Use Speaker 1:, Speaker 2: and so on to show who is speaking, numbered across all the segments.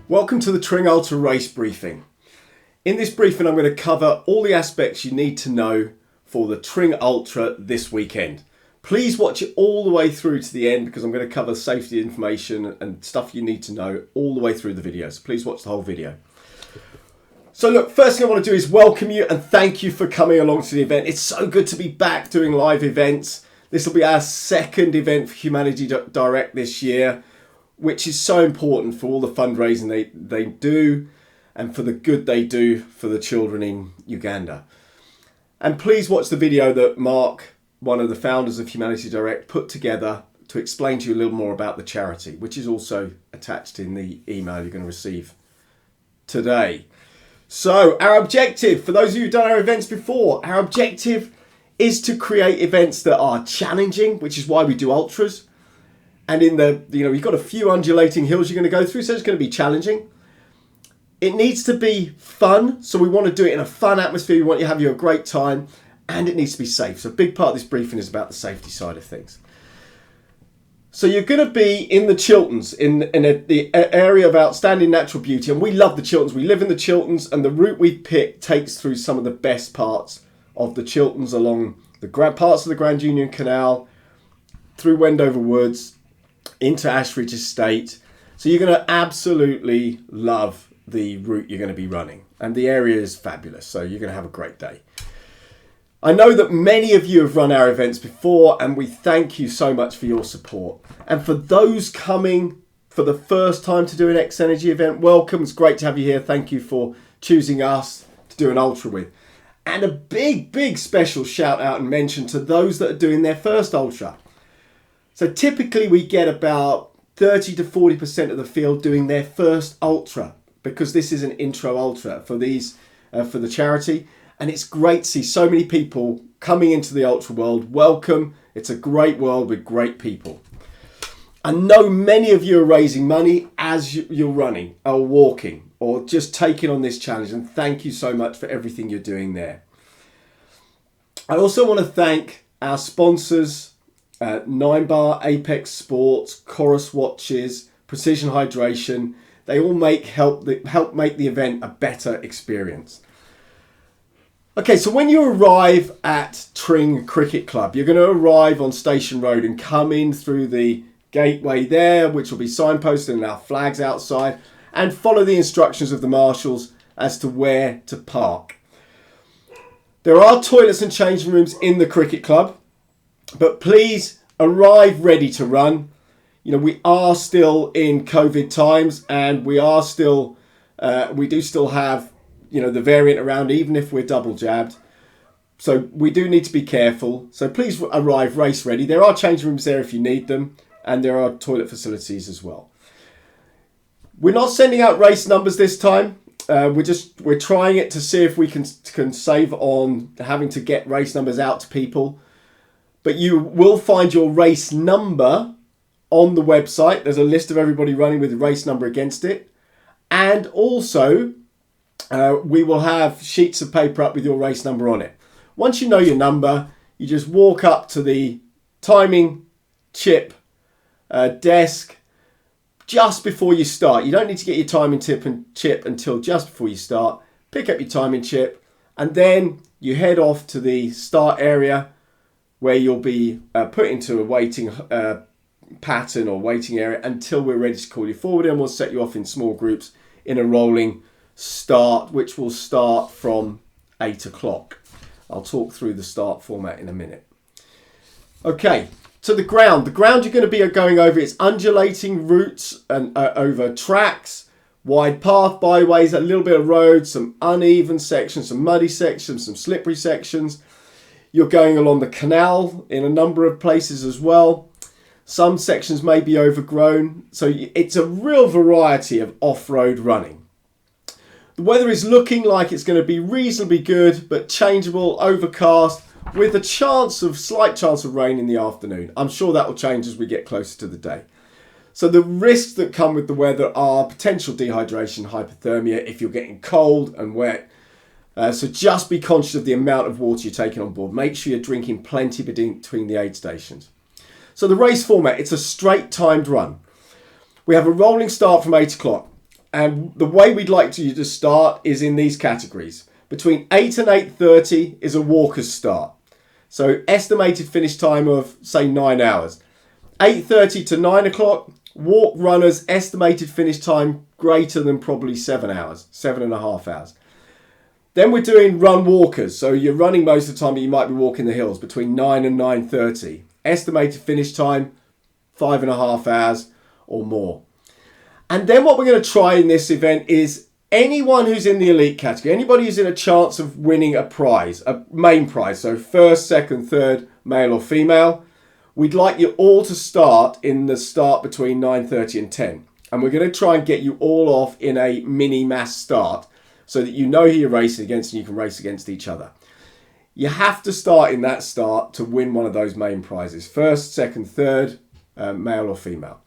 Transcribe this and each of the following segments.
Speaker 1: Welcome to the Tring Ultra race briefing. In this briefing, I'm going to cover all the aspects you need to know for the Tring Ultra this weekend. Please watch it all the way through to the end because I'm going to cover safety information and stuff you need to know all the way through the video. So please watch the whole video. So look, first thing I want to do is welcome you and thank you for coming along to the event. It's so good to be back doing live events. This will be our second event for Humanity Direct this year, which is so important for all the fundraising they do and for the good they do for the children in Uganda. And please watch the video that Mark, one of the founders of Humanity Direct, put together to explain to you a little more about the charity, which is also attached in the email you're going to receive today. So our objective, for those of you who've done our events before, our objective is to create events that are challenging, which is why we do ultras. And in you've got a few undulating hills you're going to go through, so it's going to be challenging. It needs to be fun, so we want to do it in a fun atmosphere. We want you to have a great time, and it needs to be safe. So a big part of this briefing is about the safety side of things. So you're going to be in the Chilterns, in the area of outstanding natural beauty, and we love the Chilterns. We live in the Chilterns, and the route we picked takes through some of the best parts of the Chilterns along the parts of the Grand Union Canal, through Wendover Woods, into Ashridge Estate. So you're going to absolutely love the route you're going to be running, and the area is fabulous, so you're going to have a great day. I know that many of you have run our events before, and we thank you so much for your support. And for those coming for the first time to do an X Energy event, welcome. It's great to have you here. Thank you for choosing us to do an ultra with. And a big special shout out and mention to those that are doing their first ultra. So typically we get about 30 to 40% of the field doing their first ultra, because this is an intro ultra for the charity. And it's great to see so many people coming into the ultra world. Welcome. It's a great world with great people. I know many of you are raising money as you're running or walking or just taking on this challenge. And thank you so much for everything you're doing there. I also want to thank our sponsors, 9 Bar, Apex Sports, Chorus Watches, Precision Hydration. They all help make the event a better experience. Okay, so when you arrive at Tring Cricket Club, you're going to arrive on Station Road and come in through the gateway there, which will be signposted and our flags outside, and follow the instructions of the marshals as to where to park. There are toilets and changing rooms in the cricket club, but please arrive ready to run. You know, we are still in COVID times, and we do still have, the variant around, even if we're double jabbed. So we do need to be careful. So please arrive race ready. There are change rooms there if you need them, and there are toilet facilities as well. We're not sending out race numbers this time. We're trying it to see if we can save on having to get race numbers out to people. But you will find your race number on the website. There's a list of everybody running with the race number against it. And also, we will have sheets of paper up with your race number on it. Once you know your number, you just walk up to the timing chip desk just before you start. You don't need to get your timing chip until just before you start. Pick up your timing chip, and then you head off to the start area where you'll be put into a waiting pattern or waiting area until we're ready to call you forward, and we'll set you off in small groups in a rolling start, which will start from 8 o'clock. I'll talk through the start format in a minute. Okay, so the ground you're going to be going over, it's undulating routes and over tracks, wide path, byways, a little bit of road, some uneven sections, some muddy sections, some slippery sections. You're going along the canal in a number of places as well. Some sections may be overgrown. So it's a real variety of off-road running. The weather is looking like it's going to be reasonably good, but changeable, overcast, with a slight chance of rain in the afternoon. I'm sure that will change as we get closer to the day. So the risks that come with the weather are potential dehydration, hypothermia, if you're getting cold and wet. So just be conscious of the amount of water you're taking on board. Make sure you're drinking plenty between the aid stations. So the race format, it's a straight timed run. We have a rolling start from 8 o'clock. And the way we'd like you to start is in these categories. Between 8 and 8:30 is a walker's start. So estimated finish time of, say, 9 hours. 8:30 to 9 o'clock, walk runners, estimated finish time greater than probably 7 hours, 7.5 hours. Then we're doing run walkers. So you're running most of the time, but you might be walking the hills between 9 and 9:30. Estimated finish time, 5.5 hours or more. And then what we're going to try in this event is anyone who's in the elite category, anybody who's in a chance of winning a prize, a main prize, so first, second, third, male or female, we'd like you all to start in the start between 9:30 and 10. And we're going to try and get you all off in a mini mass start so that you know who you're racing against and you can race against each other. You have to start in that start to win one of those main prizes. First, second, third, male or female.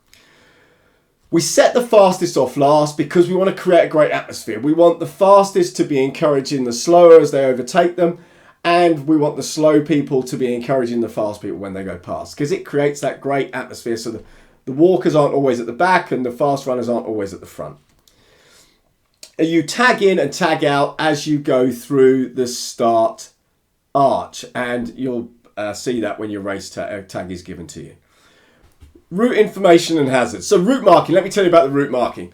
Speaker 1: We set the fastest off last because we want to create a great atmosphere. We want the fastest to be encouraging the slower as they overtake them, and we want the slow people to be encouraging the fast people when they go past, because it creates that great atmosphere so the walkers aren't always at the back and the fast runners aren't always at the front. You tag in and tag out as you go through the start arch, and you'll see that when your race tag is given to you. Route information and hazards. So route marking, let me tell you about the route marking.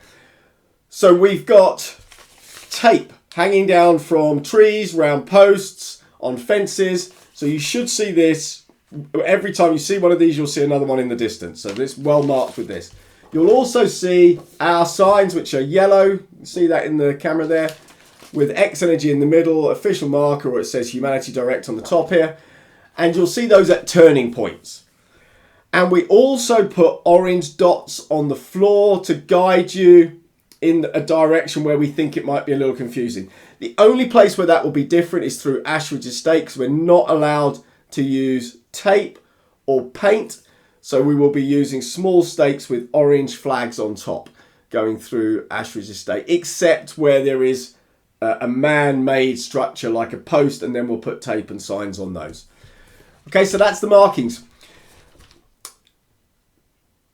Speaker 1: So we've got tape hanging down from trees, round posts, on fences. So you should see this. Every time you see one of these, you'll see another one in the distance. So this well marked with this. You'll also see our signs, which are yellow. You can see that in the camera there, with X Energy in the middle, official marker, or it says Humanity Direct on the top here. And you'll see those at turning points. And we also put orange dots on the floor to guide you in a direction where we think it might be a little confusing. The only place where that will be different is through Ashridge Estate, because we're not allowed to use tape or paint. So we will be using small stakes with orange flags on top going through Ashridge Estate, except where there is a man-made structure like a post, and then we'll put tape and signs on those. Okay, so that's the markings.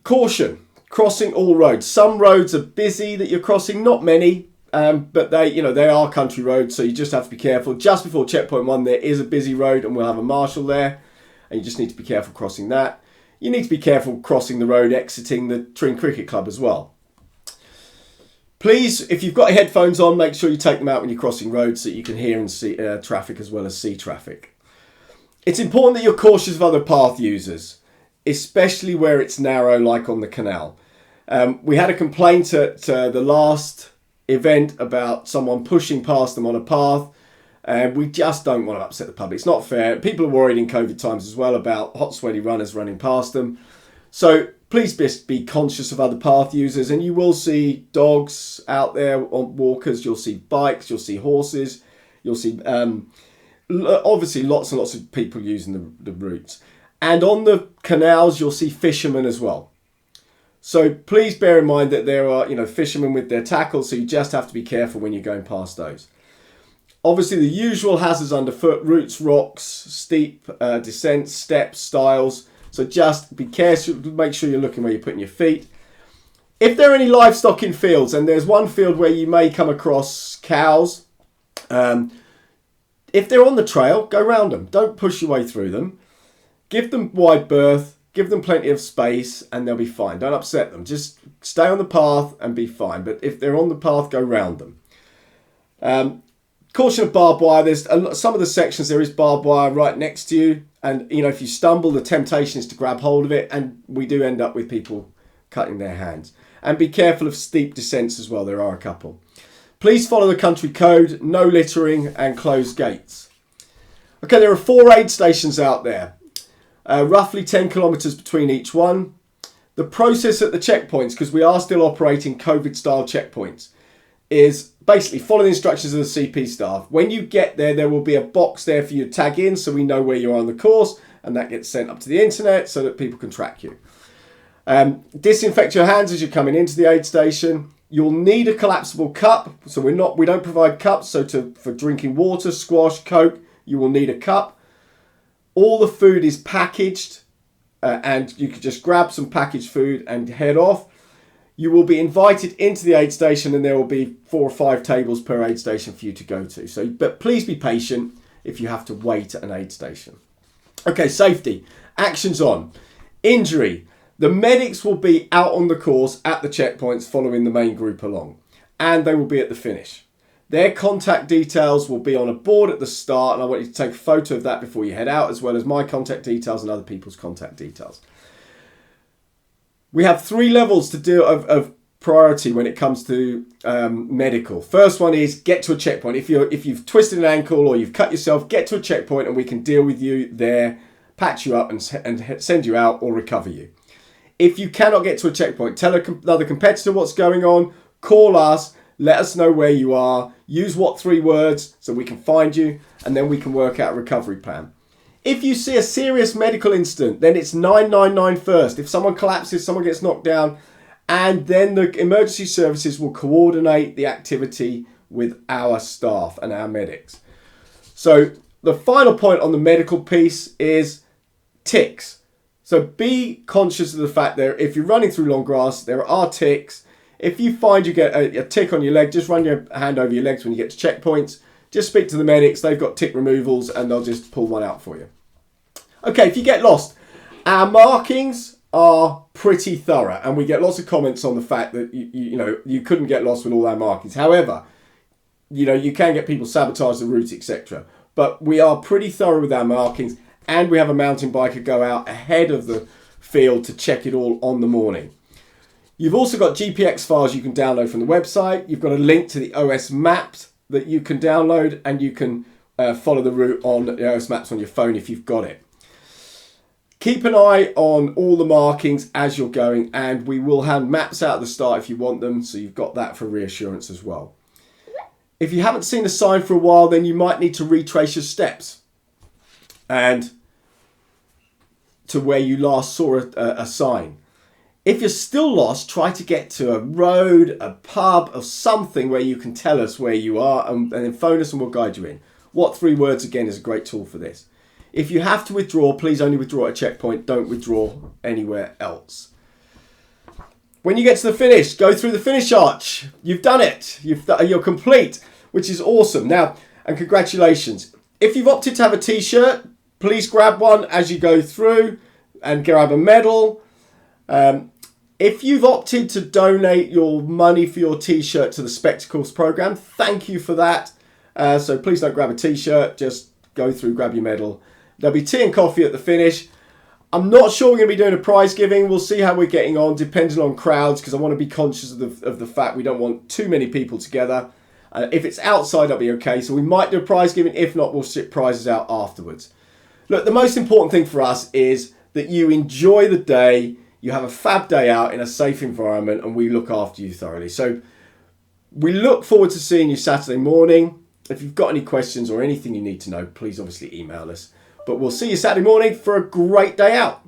Speaker 1: Caution, crossing all roads. Some roads are busy that you're crossing, not many, but they are country roads, so you just have to be careful. Just before checkpoint 1, there is a busy road, and we'll have a marshal there, and you just need to be careful crossing that. You need to be careful crossing the road exiting the Tring Cricket Club as well. Please, if you've got headphones on, make sure you take them out when you're crossing roads so that you can hear and see traffic as well as see traffic. It's important that you're cautious of other path users, especially where it's narrow, like on the canal. We had a complaint at the last event about someone pushing past them on a path, and we just don't want to upset the public. It's not fair. People are worried in COVID times as well about hot, sweaty runners running past them. So please be conscious of other path users, and you will see dogs out there on walkers. You'll see bikes. You'll see horses. You'll see obviously lots and lots of people using the routes. And on the canals, you'll see fishermen as well. So please bear in mind that there are, fishermen with their tackles, so you just have to be careful when you're going past those. Obviously, the usual hazards underfoot, roots, rocks, steep descents, steps, stiles. So just be careful, make sure you're looking where you're putting your feet. If there are any livestock in fields, and there's one field where you may come across cows, if they're on the trail, go round them. Don't push your way through them. Give them wide berth, give them plenty of space, and they'll be fine. Don't upset them. Just stay on the path and be fine. But if they're on the path, go round them. Caution of barbed wire. There's some of the sections there is barbed wire right next to you. And, if you stumble, the temptation is to grab hold of it. And we do end up with people cutting their hands. And be careful of steep descents as well. There are a couple. Please follow the country code. No littering and closed gates. Okay, there are 4 aid stations out there. Roughly 10 kilometres between each one. The process at the checkpoints, because we are still operating COVID-style checkpoints, is basically follow the instructions of the CP staff. When you get there, there will be a box there for you to tag in so we know where you are on the course, and that gets sent up to the internet so that people can track you. Disinfect your hands as you're coming into the aid station. You'll need a collapsible cup, so we don't provide cups, so for drinking water, squash, Coke, you will need a cup. All the food is packaged, and you can just grab some packaged food and head off. you will be invited into the aid station, and there will be 4 or 5 tables per aid station for you to go to. So, but please be patient if you have to wait at an aid station. Okay, safety. Actions on. Injury. The medics will be out on the course at the checkpoints following the main group along, and they will be at the finish. Their contact details will be on a board at the start, and I want you to take a photo of that before you head out, as well as my contact details and other people's contact details. We have 3 levels to do of priority when it comes to medical. First one is get to a checkpoint. If you've twisted an ankle or you've cut yourself, get to a checkpoint and we can deal with you there, patch you up and send you out or recover you. If you cannot get to a checkpoint, tell another competitor what's going on, call us, let us know where you are, use what 3 words so we can find you, and then we can work out a recovery plan. If you see a serious medical incident, then it's 999 first. If someone collapses, someone gets knocked down, and then the emergency services will coordinate the activity with our staff and our medics. So the final point on the medical piece is ticks. So be conscious of the fact that if you're running through long grass, there are ticks. If you find you get a tick on your leg, just run your hand over your legs when you get to checkpoints. Just speak to the medics. They've got tick removals and they'll just pull one out for you. Okay, if you get lost, our markings are pretty thorough, and we get lots of comments on the fact that you couldn't get lost with all our markings. However, you can get people sabotage the route, etc. But we are pretty thorough with our markings, and we have a mountain biker go out ahead of the field to check it all on the morning. You've also got GPX files you can download from the website. You've got a link to the OS maps that you can download, and you can follow the route on the OS maps on your phone if you've got it. Keep an eye on all the markings as you're going, and we will hand maps out at the start if you want them, so you've got that for reassurance as well. If you haven't seen a sign for a while, then you might need to retrace your steps and to where you last saw a sign. If you're still lost, try to get to a road, a pub, or something where you can tell us where you are, and then phone us and we'll guide you in. What 3 words, again, is a great tool for this. If you have to withdraw, please only withdraw at a checkpoint. Don't withdraw anywhere else. When you get to the finish, go through the finish arch. You've done it. You're complete, which is awesome. Now, and congratulations. If you've opted to have a t-shirt, please grab one as you go through and grab a medal. If you've opted to donate your money for your t-shirt to the Spectacles program, thank you for that. So please don't grab a t-shirt, just go through, grab your medal. There'll be tea and coffee at the finish. I'm not sure we're going to be doing a prize giving. We'll see how we're getting on, depending on crowds, because I want to be conscious of the fact we don't want too many people together. If it's outside, that'll be okay. So we might do a prize giving. If not, we'll ship prizes out afterwards. Look, the most important thing for us is that you enjoy the day, you have a fab day out in a safe environment, and we look after you thoroughly. So we look forward to seeing you Saturday morning. If you've got any questions or anything you need to know, please obviously email us. But we'll see you Saturday morning for a great day out.